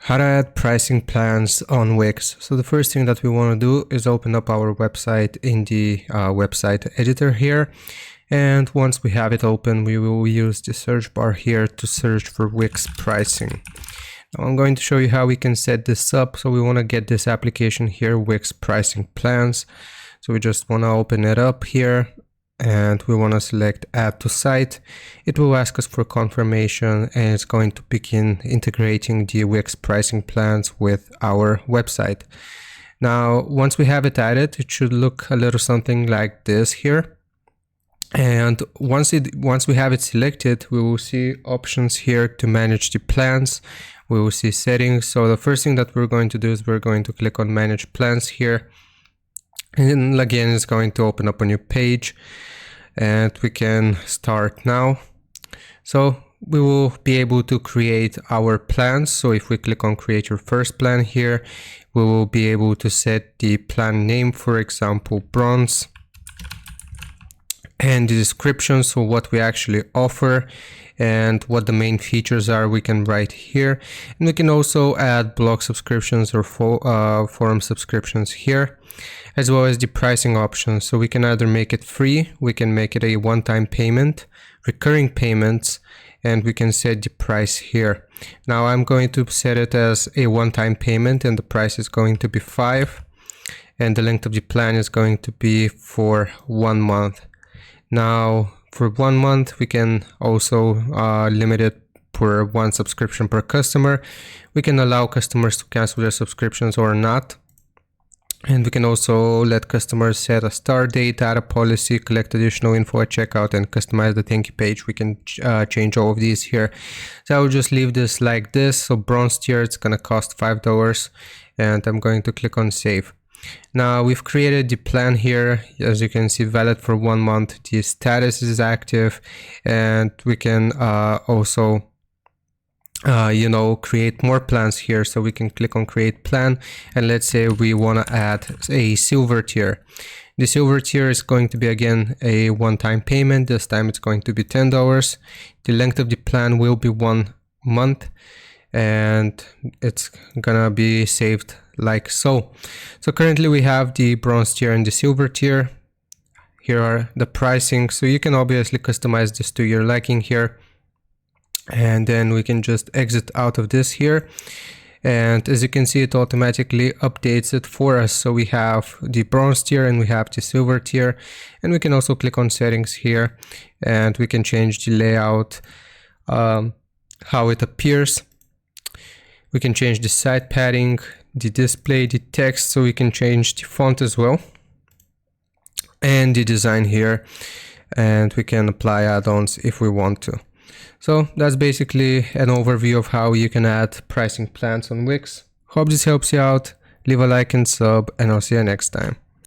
How to add pricing plans on Wix. So the first thing that we want to do is open up our website in the website editor here. And once we have it open, we will use the search bar here to search for Wix pricing. Now I'm going to show you how we can set this up. So we want to get this application here, Wix pricing plans. So we just want to open it up here. And we want to select add to site. It will ask us for confirmation and it's going to begin integrating the Wix pricing plans with our website. Now, once we have it added, it should look a little something like this here. And once we have it selected, we will see options here to manage the plans. We will see settings. So the first thing that we're going to do is we're going to click on manage plans here. And again, it's going to open up a new page and we can start now. So we will be able to create our plans. So if we click on create your first plan here, we will be able to set the plan name, for example, bronze, and the description, so what we actually offer and what the main features are, we can write here. And we can also add blog subscriptions or forum subscriptions here, as well as the pricing options. So we can either make it free, we can make it a one-time payment, recurring payments, and we can set the price here. Now I'm going to set it as a one-time payment and the price is going to be 5, and the length of the plan is going to be for 1 month. Now for 1 month, we can also limit it for 1 subscription per customer. We can allow customers to cancel their subscriptions or not. And we can also let customers set a start date, add a policy, collect additional info at checkout, and customize the thank you page. We can change all of these here. So I will just leave this like this. So bronze tier, it's going to cost $5, and I'm going to click on save. Now we've created the plan here. As you can see, valid for 1 month. The status is active, and we can also create more plans here. So we can click on create plan, and let's say we want to add a silver tier. The silver tier is going to be again a one-time payment. This time it's going to be $10. The length of the plan will be 1 month, and it's gonna be saved like so. So currently we have the bronze tier and the silver tier. Here are the pricing. So you can obviously customize this to your liking here. And then we can just exit out of this here. And as you can see, it automatically updates it for us. So we have the bronze tier and we have the silver tier. And we can also click on settings here and we can change the layout, how it appears. We can change the site padding, the display, the text, so we can change the font as well, and the design here, and we can apply add-ons if we want to. So that's basically an overview of how you can add pricing plans on Wix. Hope this helps you out. Leave a like and sub, and I'll see you next time.